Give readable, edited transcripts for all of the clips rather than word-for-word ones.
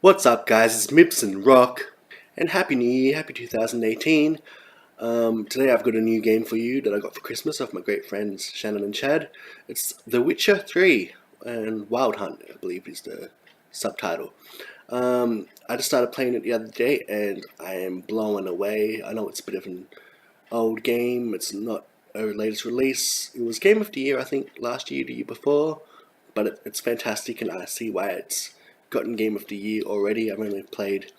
What's up, guys? It's Mips and Rock, and Happy New Year, Happy 2018. Today I've got a new game for you that I got for Christmas off my great friends Shannon and Chad. It's The Witcher 3 and Wild Hunt, I believe is the subtitle. I just started playing it the other day and I am blown away. I know it's a bit of an old game, it's not a latest release. It was Game of the Year, I think, last year, the year before, but it's fantastic and I see why it's gotten Game of the Year already. I've only played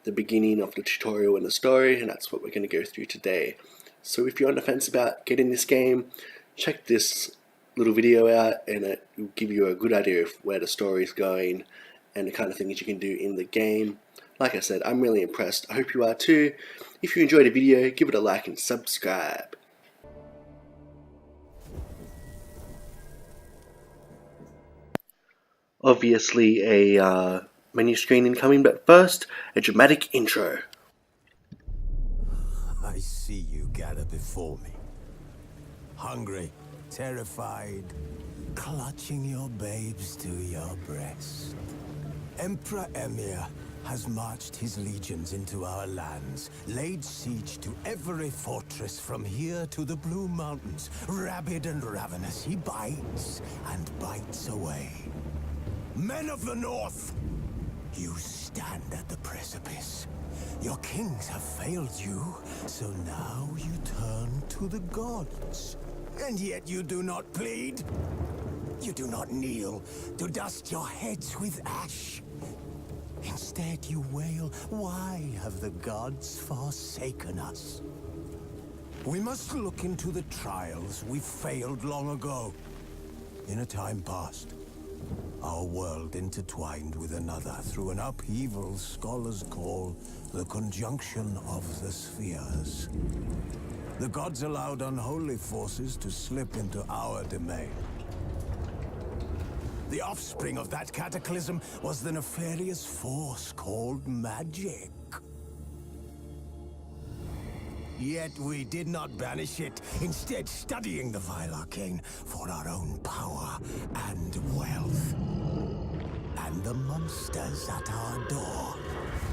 the beginning of the tutorial and the story, and that's what we're going to go through today. So if you're on the fence about getting this game, check this little video out and it will give you a good idea of where the story is going and the kind of things you can do in the game. Like I said, I'm really impressed. I hope you are too. If you enjoyed the video, give it a like and subscribe. Obviously a menu screen incoming, but first, a dramatic intro. I see you gather before me. Hungry, terrified, clutching your babes to your breast. Emperor Emir has marched his legions into our lands, laid siege to every fortress from here to the Blue Mountains. Rabid and ravenous, he bites and bites away. Men of the North, you stand at the precipice. Your kings have failed you, so now you turn to the gods. And yet you do not plead. You do not kneel to dust your heads with ash. Instead you wail, why have the gods forsaken us? We must look into the trials we failed long ago. In a time past, our world intertwined with another through an upheaval scholars call the conjunction of the spheres. The gods allowed unholy forces to slip into our domain. The offspring of that cataclysm was the nefarious force called magic. Yet we did not banish it, instead studying the vile arcane for our own power and wealth. And the monsters at our door,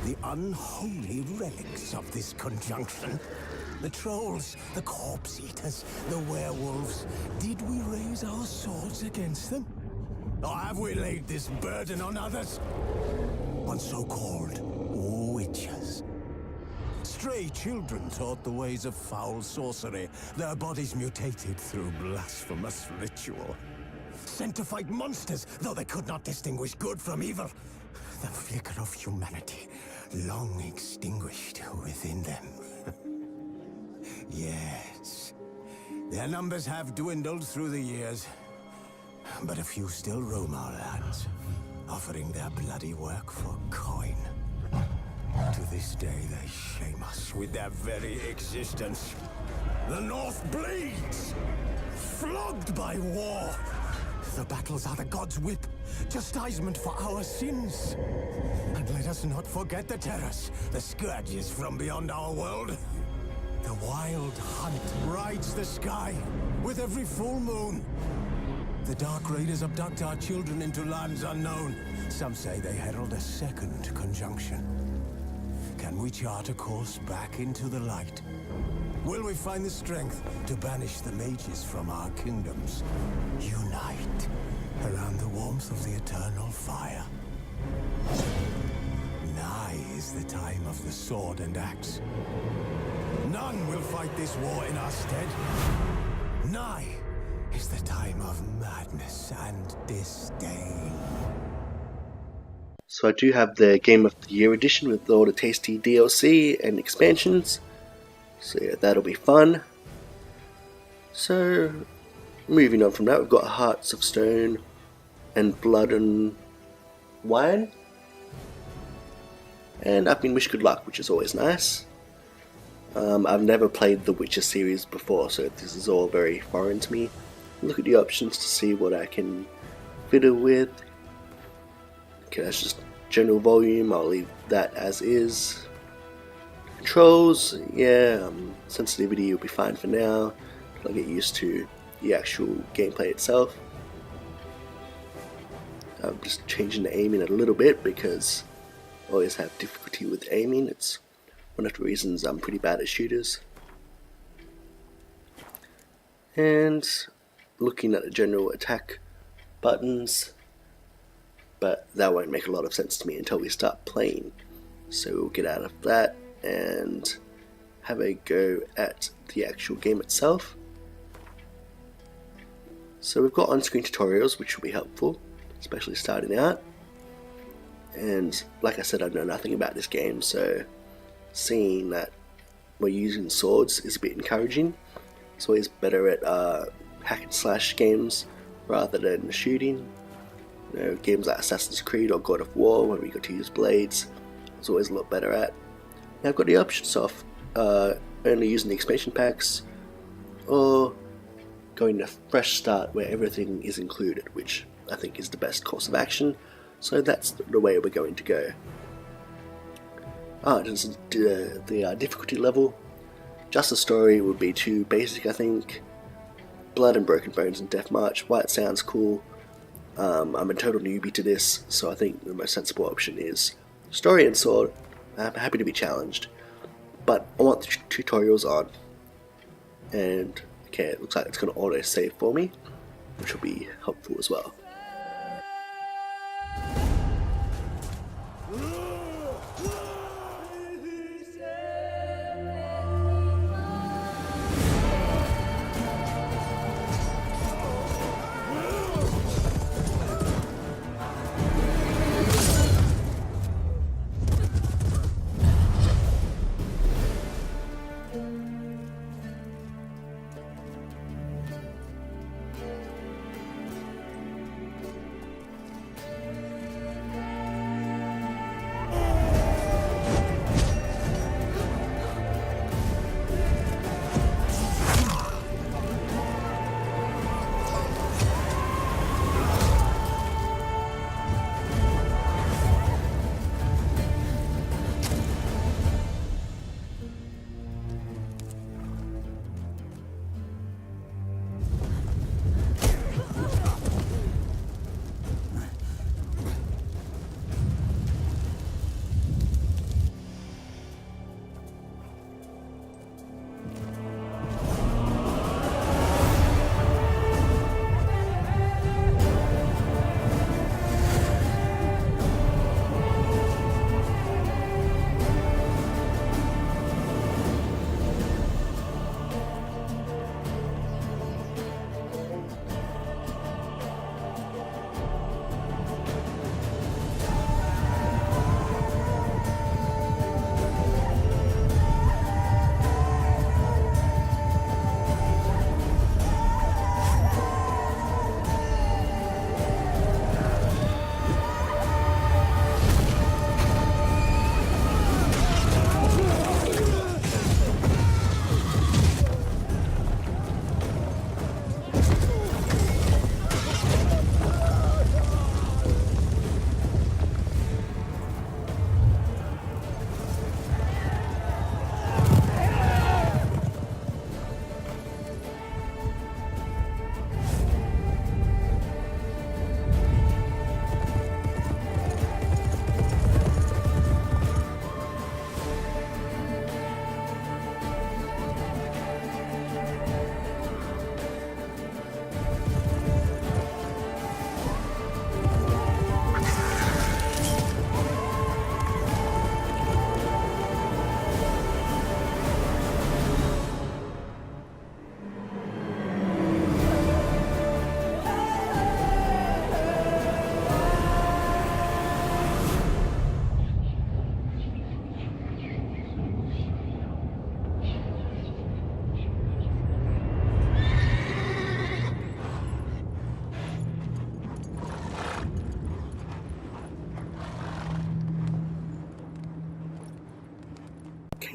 the unholy relics of this conjunction. The trolls, the corpse eaters, the werewolves. Did we raise our swords against them? Or have we laid this burden on others? On so-called witches. Stray children taught the ways of foul sorcery, their bodies mutated through blasphemous ritual. Sent to fight monsters, though they could not distinguish good from evil. The flicker of humanity, long extinguished within them. Yes, their numbers have dwindled through the years, but a few still roam our lands, offering their bloody work for coin. To this day, they shame us with their very existence. The North bleeds, flogged by war. The battles are the gods' whip, chastisement for our sins. And let us not forget the terrors, the scourges from beyond our world. The wild hunt rides the sky with every full moon. The Dark Raiders abduct our children into lands unknown. Some say they herald a second conjunction. Can we chart a course back into the light? Will we find the strength to banish the mages from our kingdoms? Unite around the warmth of the eternal fire. Nigh is the time of the sword and axe. None will fight this war in our stead. Nigh is the time of madness and disdain. So I do have the Game of the Year edition with all the tasty DLC and expansions. So yeah, that'll be fun. So, moving on from that, we've got Hearts of Stone and Blood and Wine. And I've been wished good luck, which is always nice. I've never played the Witcher series before, so this is all very foreign to me. Look at the options to see what I can fiddle with. Okay, that's just general volume, I'll leave that as is. Controls, yeah, sensitivity will be fine for now. I'll get used to the actual gameplay itself. I'm just changing the aiming a little bit because always have difficulty with aiming. It's one of the reasons I'm pretty bad at shooters. And looking at the general attack buttons, but that won't make a lot of sense to me until we start playing. So we'll get out of that and have a go at the actual game itself. So we've got on-screen tutorials, which will be helpful, especially starting out. And like I said, I know nothing about this game, so seeing that we're using swords is a bit encouraging. It's always better at hack and slash games rather than shooting. You know, games like Assassin's Creed or God of War, where we got to use blades, it's always a lot better at. Now I've got the options of only using the expansion packs, or going to fresh start where everything is included, which I think is the best course of action. So that's the way we're going to go. This is the difficulty level. Just the story would be too basic, I think. Blood and Broken Bones and Death March, while it sounds cool, I'm a total newbie to this, so I think the most sensible option is story and sword. I'm happy to be challenged, but I want the tutorials on. And okay, it looks like it's going to auto save for me, which will be helpful as well.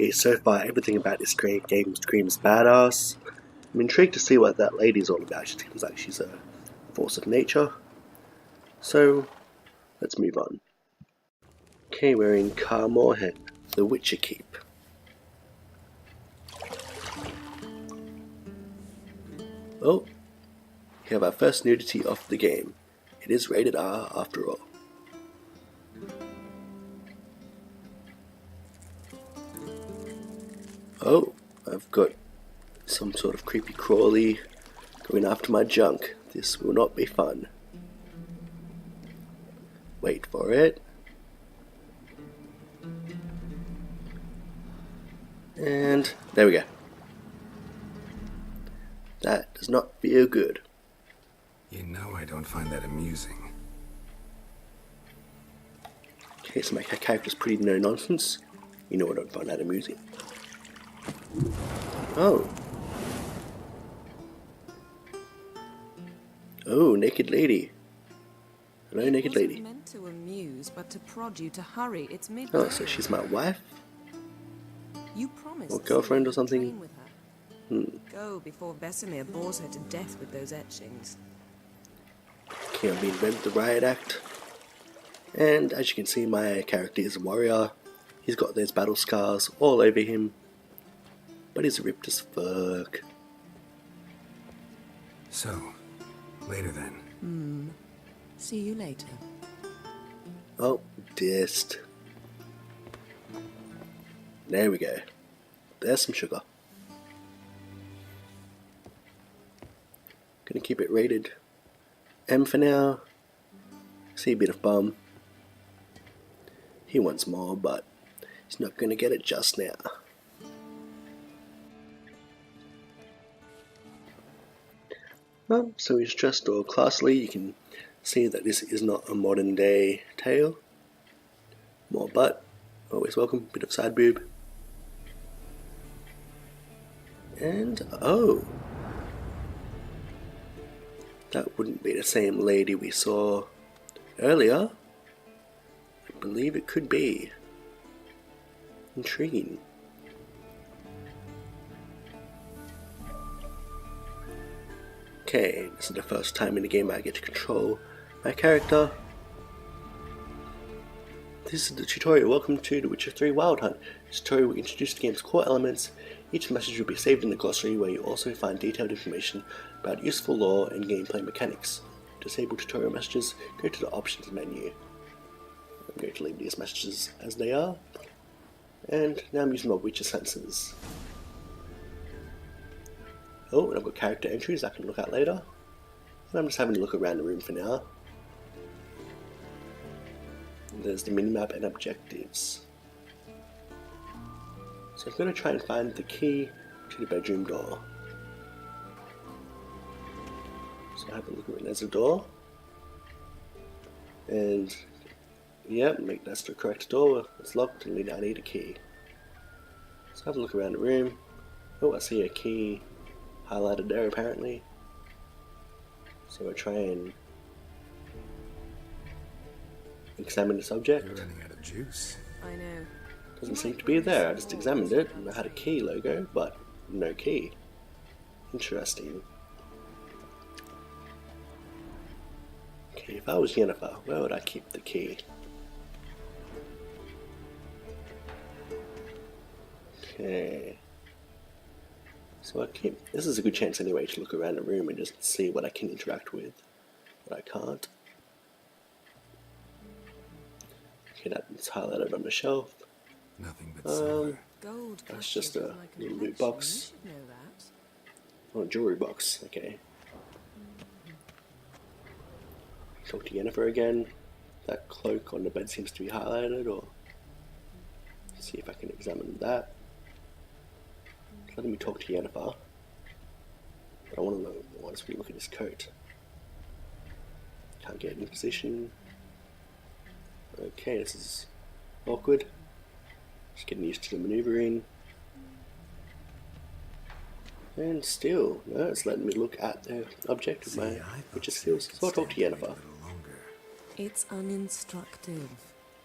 Okay, so far everything about this great game screams badass. I'm intrigued to see what that lady's all about. She seems like she's a force of nature. So, let's move on. Okay, we're in Kaer Morhen, the Witcher Keep. Oh, we have our first nudity of the game. It is rated R after all. Oh, I've got some sort of creepy crawly going after my junk. This will not be fun. Wait for it. And there we go. That does not feel good. You know I don't find that amusing. Okay, so my character's pretty no nonsense. You know I don't find that amusing. Oh. Oh, naked lady. Hello, naked lady. It wasn't meant to amuse, but to prod you to hurry. It's midday. Oh, so she's my wife? You promised. Or girlfriend or something? Train with her. Go before Vesemir bores her to death with those etchings. Can't be invented the riot act. And as you can see, my character is a warrior. He's got those battle scars all over him. But he's ripped as fuck. So, later then. See you later. Oh, dist. There we go. There's some sugar. Gonna keep it rated M for now. See a bit of bum. He wants more, but he's not gonna get it just now. So he's dressed all classily. You can see that this is not a modern day tale. More butt, always welcome. Bit of side boob. And, oh. That wouldn't be the same lady we saw earlier. I believe it could be. Intriguing. Okay, this is the first time in the game I get to control my character. This is the tutorial. Welcome to The Witcher 3 Wild Hunt. This tutorial will introduce the game's core elements. Each message will be saved in the glossary, where you also find detailed information about useful lore and gameplay mechanics. To disable tutorial messages, go to the options menu. I'm going to leave these messages as they are. And now I'm using my Witcher senses. Oh, and I've got character entries I can look at later. And I'm just having a look around the room for now. And there's the minimap and objectives. So I'm going to try and find the key to the bedroom door. So I have a look at it. There's a door. And yep, that's the correct door. It's locked and I need a key. So have a look around the room. Oh, I see a key highlighted there apparently. So we'll try and examine this object. You're running out of juice. I know. Doesn't seem to be there. I just examined it and I had a key logo, but no key. Interesting. Okay, if I was Yennefer, where would I keep the key? Okay. So this is a good chance anyway to look around the room and just see what I can interact with, what I can't. Okay, that's highlighted on the shelf. Nothing but silver. Gold. That's just a like little loot collection. box. You should know that. Oh, a jewelry box, okay. Talk to Yennefer again. That cloak on the bed seems to be highlighted, or see if I can examine that. It's letting me talk to Yennefer. But I want to know, I want to look at his coat. Can't get in position. Okay, this is awkward. Just getting used to the maneuvering. And still, no, it's letting me look at the object with my Witcher skills. So I'll talk to Yennefer. It's uninstructive,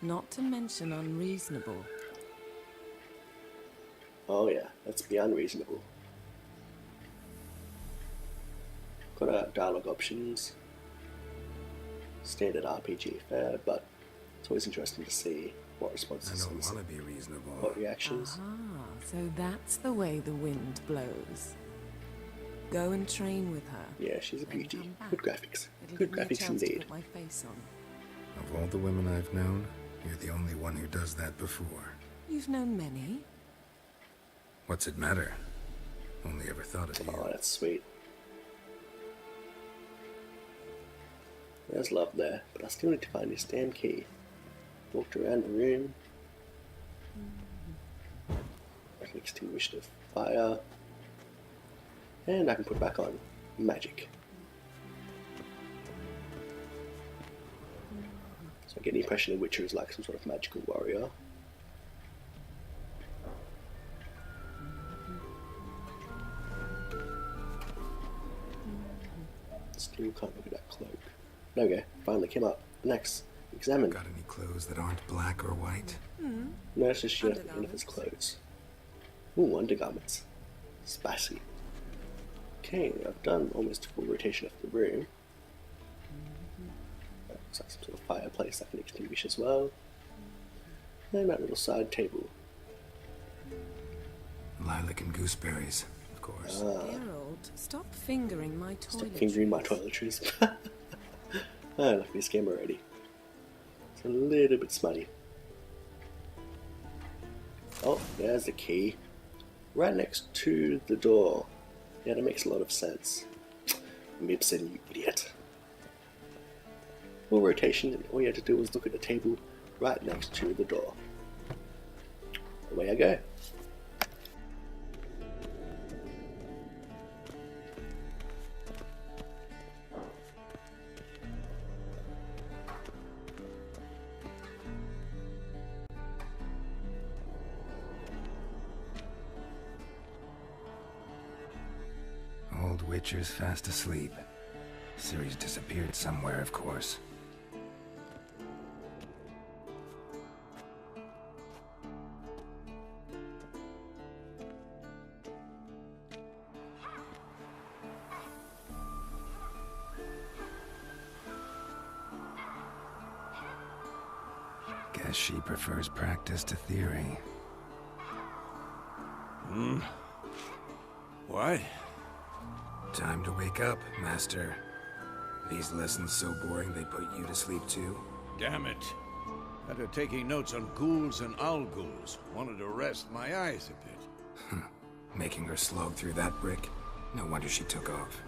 not to mention unreasonable. Oh yeah, let's be unreasonable. Got our dialogue options. Standard RPG fare, but it's always interesting to see what I responses don't and want to be reasonable. what reactions. So that's the way the wind blows. Go and train with her. Yeah, she's a Then beauty. come back. Good graphics. It'll Good give me a graphics chance to indeed. put my face on. Of all the women I've known, you're the only one who does that before. You've known many. What's it matter? Only ever thought of you. Oh, that's sweet. There's love there, but I still need to find this damn key. Walked around the room. I can extinguish the fire. And I can put it back on. Magic. So I get the impression the Witcher is like some sort of magical warrior. Still can't look at that cloak. There we go, finally came up. Next, examine. Got any clothes that aren't black or white? No, it's just Yennefer's clothes. Ooh, undergarments. Spicy. Okay, I've done almost a full rotation of the room. Looks like some sort of fireplace I can extinguish as well. And that little side table. Lilac and gooseberries, of course. Geralt, stop fingering my toiletries. Stop fingering my toiletries. I left this game already. It's a little bit smutty. Oh, there's the key. Right next to the door. Yeah, that makes a lot of sense. Mibsen, you idiot. Full rotation, and all you had to do was look at the table right next to the door. Away I go. Old Witcher's fast asleep. Ciri's disappeared somewhere, of course. Guess she prefers practice to theory. What? Time to wake up, Master. These lessons so boring they put you to sleep too? Damn it. After taking notes on ghouls and owl-ghouls, wanted to rest my eyes a bit. Making her slog through that brick? No wonder she took off.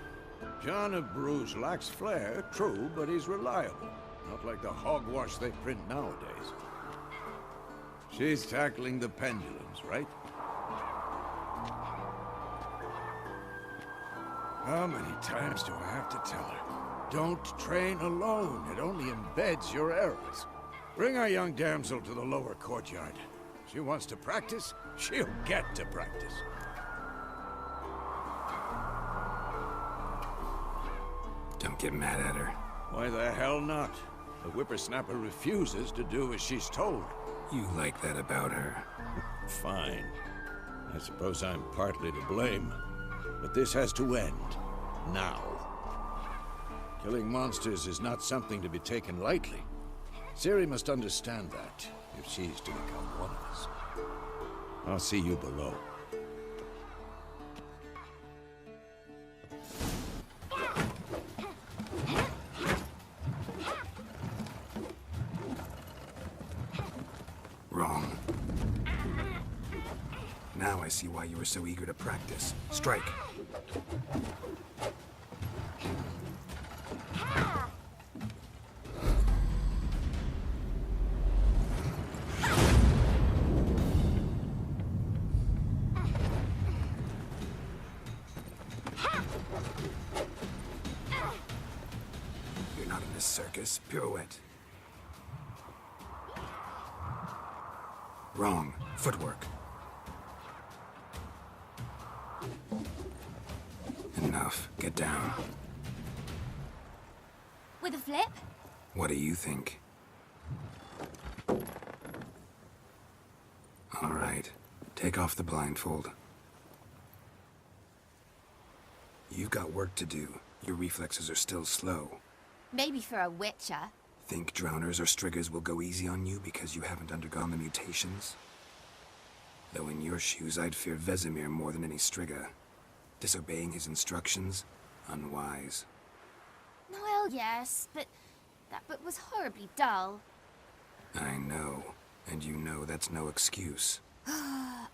John of Bruges lacks flair, true, but he's reliable. Not like the hogwash they print nowadays. She's tackling the pendulums, right? How many times do I have to tell her? Don't train alone. It only embeds your errors. Bring our young damsel to the lower courtyard. She wants to practice, she'll get to practice. Don't get mad at her. Why the hell not? The whippersnapper refuses to do as she's told. You like that about her. Fine. I suppose I'm partly to blame. But this has to end. Now. Killing monsters is not something to be taken lightly. Ciri must understand that, if she's to become one of us. I'll see you below. Wrong. Now I see why you were so eager to practice. Strike. You're not in this circus. Pirouette. Wrong. Footwork. Enough. Get down. With a flip? What do you think? All right. Take off the blindfold. You've got work to do. Your reflexes are still slow. Maybe for a witcher. Think drowners or striggers will go easy on you because you haven't undergone the mutations? Though in your shoes, I'd fear Vesemir more than any strigger. Disobeying his instructions? Unwise. Well, yes, but that book was horribly dull. I know. And you know that's no excuse.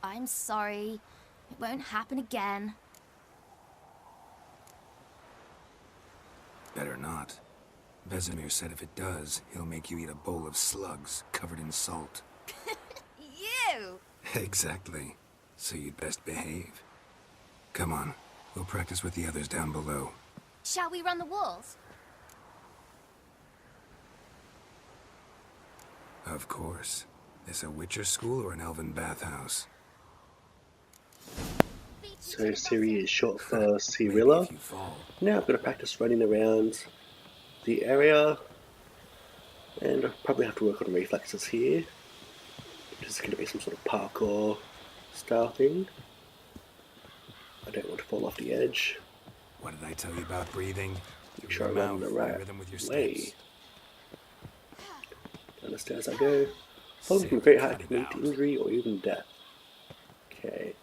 I'm sorry. It won't happen again. Better not. Vesemir said if it does, he'll make you eat a bowl of slugs covered in salt. You! Exactly. So you'd best behave. Come on, we'll practice with the others down below. Shall we run the walls? Of course. This a Witcher school or an elven bathhouse? So Ciri is short for Maybe Cirilla. if you fall. Now I'm going to practice running around the area, and I'll probably have to work on reflexes here. Which is going to be some sort of parkour style thing. I don't want to fall off the edge. What did I tell you about breathing? Make sure I Your run the mouth, right rhythm with your way. steps. Down the stairs I go. Falling from a great height can lead to injury or even death. Okay.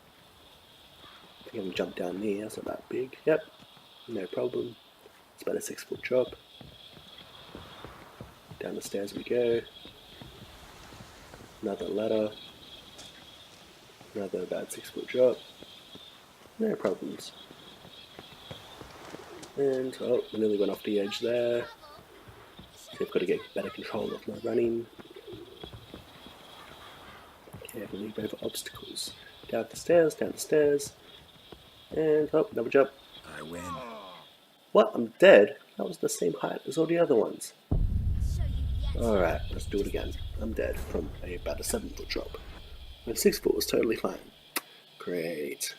I think I can jump down there, it's not that big. Yep, no problem. It's about a 6-foot drop. Down the stairs we go. Another ladder. Another about 6-foot drop. No problems. And, oh, I nearly went off the edge there. So I've got to get better control of my running. Carefully leap over obstacles. Down the stairs, and oh, another jump. I win. What? I'm dead? That was the same height as all the other ones. Alright, let's do it again. I'm dead from about a 7-foot drop. And 6 foot was totally fine. Great.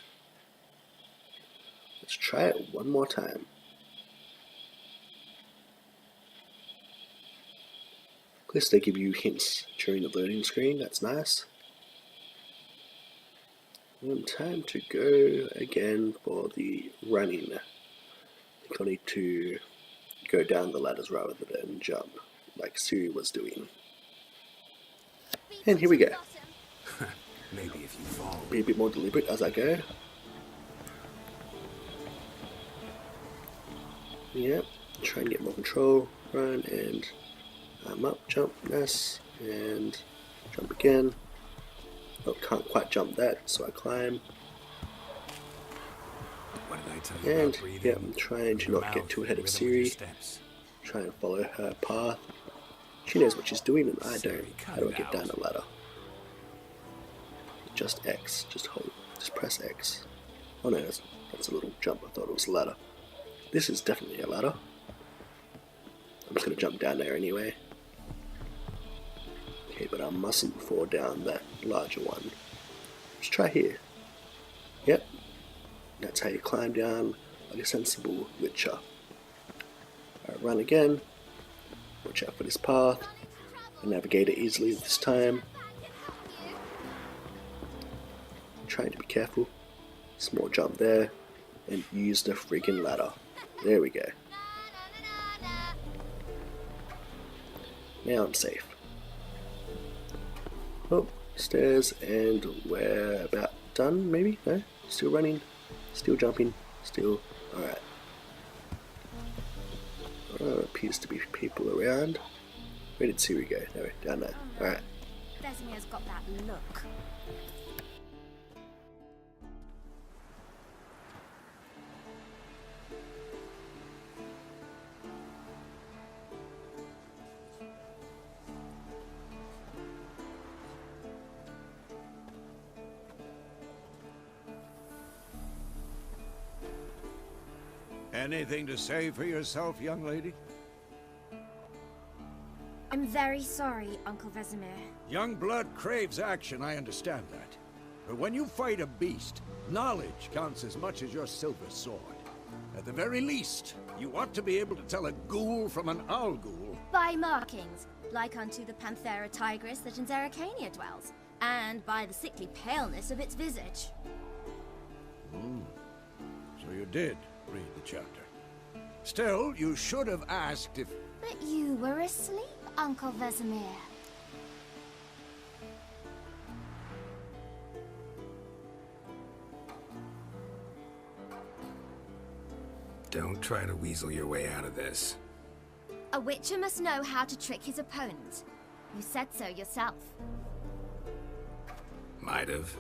Let's try it one more time. At least they give you hints during the loading screen, that's nice. And time to go again for the running. I think I need to go down the ladders rather than jump, like Ciri was doing. And here we go. Maybe if you fall. Be a bit more deliberate as I go. Yep, try and get more control. Run and I'm up, jump, nice, and jump again. Oh, can't quite jump that, so I climb. What did I tell you And about breathing? yeah, I'm trying to Your not get mouth, too ahead of rhythm with your Ciri. steps. Try and follow her path. She knows what she's doing and I Ciri, don't. cut How do I it get out. down the ladder? Just X, just hold, just press X. Oh no, that's a little jump, I thought it was a ladder. This is definitely a ladder. I'm just going to jump down there anyway. Okay, but I mustn't fall down that larger one. Let's try here. Yep, that's how you climb down like a sensible witcher. Alright, run again. Watch out for this path. I navigate it easily this time. Trying to be careful. Small jump there. And use the friggin' ladder. There we go. Now I'm safe. Oh, stairs, and we're about done, maybe? No? Still running, still jumping, still. Alright. Appears to be people around. Where did Ciri go? No, down there. Alright. Vesemir's got that look. Anything to say for yourself, young lady? I'm very sorry, Uncle Vesemir. Young blood craves action, I understand that. But when you fight a beast, knowledge counts as much as your silver sword. At the very least, you ought to be able to tell a ghoul from an owl ghoul. By markings, like unto the Panthera tigris that in Zerrikania dwells, and by the sickly paleness of its visage. So you did read the chapter. Still, you should have asked if... But you were asleep, Uncle Vesemir. Don't try to weasel your way out of this. A witcher must know how to trick his opponent. You said so yourself. Might have.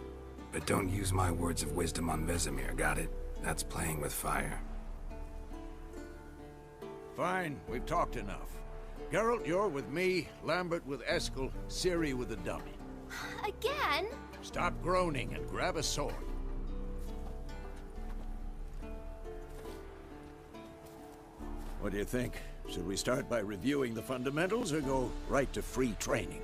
But don't use my words of wisdom on Vesemir, got it? That's playing with fire. Fine, we've talked enough. Geralt, you're with me, Lambert with Eskel, Ciri with the dummy. Again? Stop groaning and grab a sword. What do you think? Should we start by reviewing the fundamentals or go right to free training?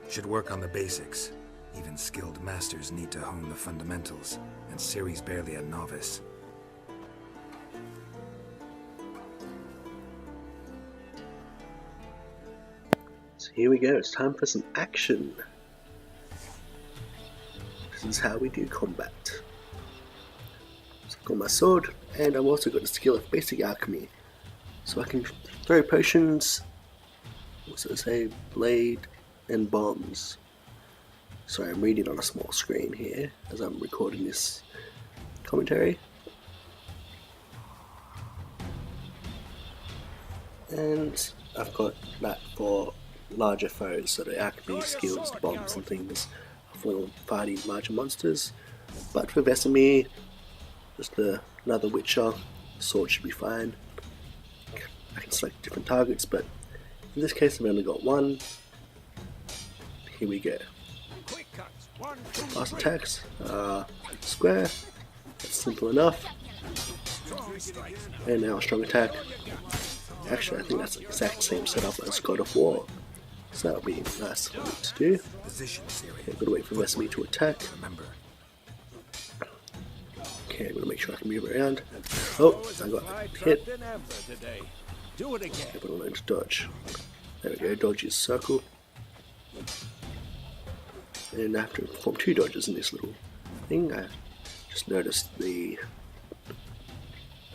Should work on the basics. Even skilled masters need to hone the fundamentals, and Ciri's barely a novice. So here we go, it's time for some action. This is how we do combat. So I've got my sword, and I've also got a skill of basic alchemy. So I can throw potions, also say blade, and bombs. Sorry, I'm reading on a small screen here as I'm recording this commentary. And I've got that for larger foes, so the alchemy skills, the bombs and things for fighting larger monsters. But for Vesemir, just another Witcher, sword should be fine. I can select different targets, but in this case I've only got one. Here we go. Fast attacks, square, that's simple enough. And now a strong attack. Actually, I think that's the exact same setup as God of War. So that would be nice for me to do. Position, Ciri. Okay, I'm gonna wait for Vesemir to attack. Remember, Okay, I'm gonna make sure I can move around. Oh, I got hit. Do it again. I'm gonna learn to dodge. There we go, dodge is circle. And I have to perform 2 dodges in this little thing. I just noticed the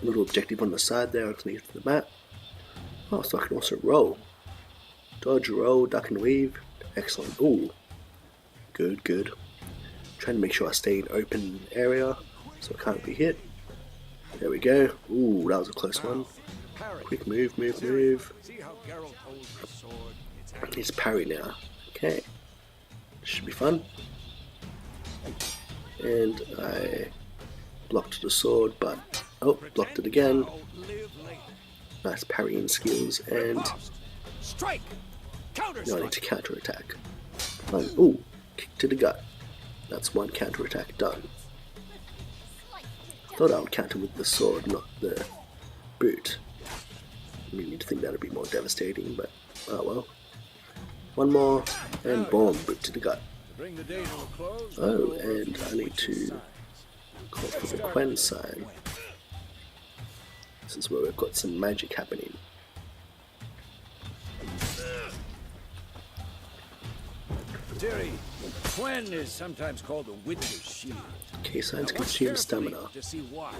little objective on the side there underneath the map. Oh, so I can also roll. Dodge, roll, duck and weave. Excellent. Ooh. Good, good. Trying to make sure I stay in open area so I can't be hit. There we go. Ooh, that was a close one. Quick move, move, move. See how Geralt holds the sword? It's parry now. Okay. Should be fun. And I blocked the sword, but oh, blocked it again. Nice parrying skills, and Strike! Counter now I need to counter attack. Ooh, kick to the gut. That's one counter attack done. Thought I would counter with the sword, not the boot. I mean, you'd think that would be more devastating, but oh well. One more, and boom, boot to the gut. Bring the day to a close. Oh, and I need to call for the Quen sign. This is where we've got some magic happening. Ciri, Quen is sometimes called the Witcher's Shield. Okay, signs Now watch consume carefully stamina. to see why.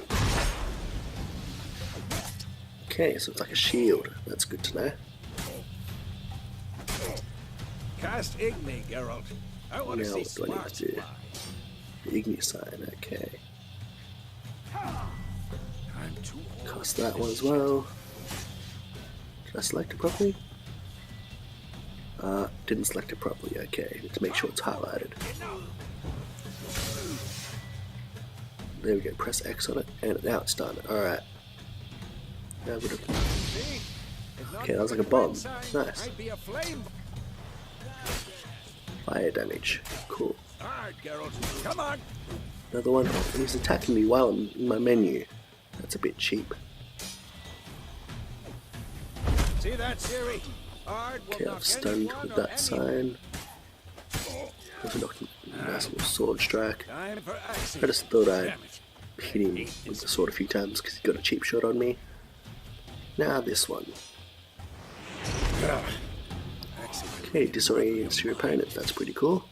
Okay, so it's like a shield. That's good to know. Cast Igni, Geralt. I want to Now see what do I need sparks to do? fly. The Igni sign, okay. I'm too old. Cast that one as well. Did I select it properly? Didn't select it properly, okay. Need to make sure it's highlighted. There we go, press X on it, and now it's done. Alright. Now we're gonna... See? If not Okay, that was for like a the bomb. Quen sign, Nice. I'd be a flame. Fire damage. Cool. Alright, Geralt. Come on. Another one. Oh, and he's attacking me while I'm in my menu. That's a bit cheap. See that, Ciri? Ard will Okay, knock I've stunned anyone with or that anything. sign. Also knocked a nice little sword strike. Time for action. I just thought I'd Damn it. hit him with the sword a few times because he got a cheap shot on me. Now this one. Okay, disorients your opponent. That's pretty cool.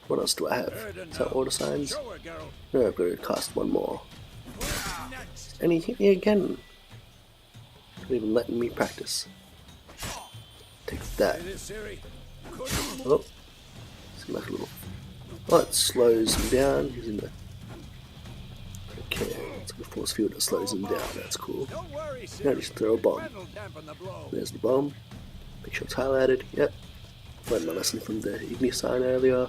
What else do I have? Is that order signs? Show her, Geralt. No, I've got to cast one more. Next. And he hit me again. Not even letting me practice. Take that. It is Ciri. Oh, seems like a little. Oh, it slows him down. He's in the. Okay, It's like a force field that slows them down. That's cool. Don't worry, Now just throw a bomb. That'll dampen the blow. There's the bomb. Make sure it's highlighted. Yep. Learned my lesson from the Igni sign earlier.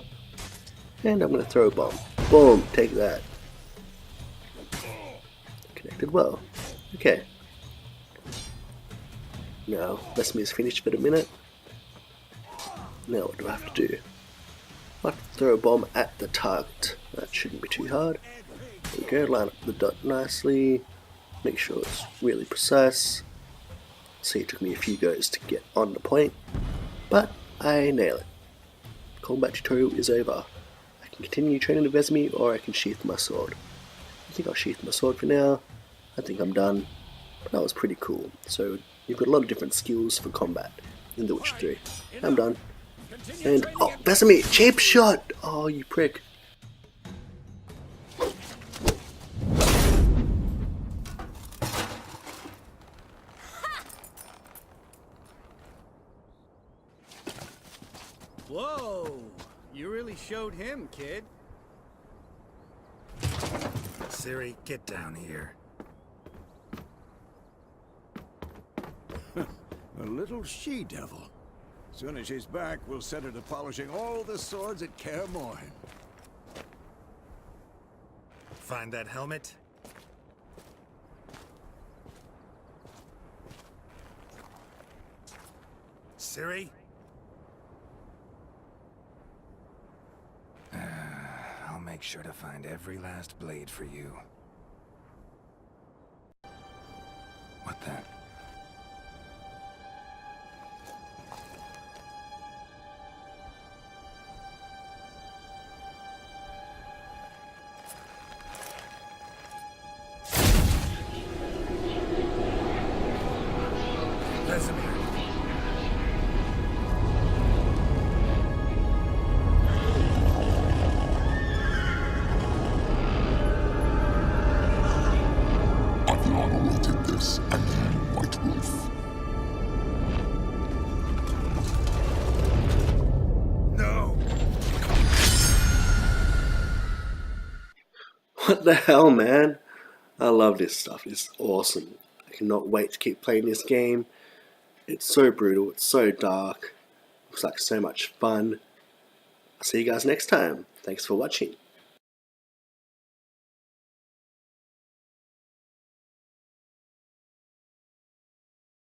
And I'm going to throw a bomb. Boom! Take that. Connected well. Okay. Now, Vesemir's finished for the minute. Now what do I have to do? I have to throw a bomb at the target. That shouldn't be too hard. There we go, line up the dot nicely. Make sure it's really precise. See, it took me a few goes to get on the point, but I nail it. Combat tutorial is over. I can continue training the Vesemir, or I can sheath my sword. I think I'll sheath my sword for now. I think I'm done. But that was pretty cool. So you've got a lot of different skills for combat in The Witcher 3. I'm done. And oh, Vesemir, cheap shot! Oh, you prick. Whoa! You really showed him, kid. Ciri, get down here. A little she-devil. Soon as she's back, we'll set her to polishing all the swords at Kaer Morhen. Find that helmet? Ciri? I'll make sure to find every last blade for you. What the? Vesemir. Aviana wanted this, and you, White Wolf. No! What the hell, man? I love this stuff. It's awesome. I cannot wait to keep playing this game. It's so brutal. It's so dark. Looks like so much fun. I'll see you guys next time. Thanks for watching.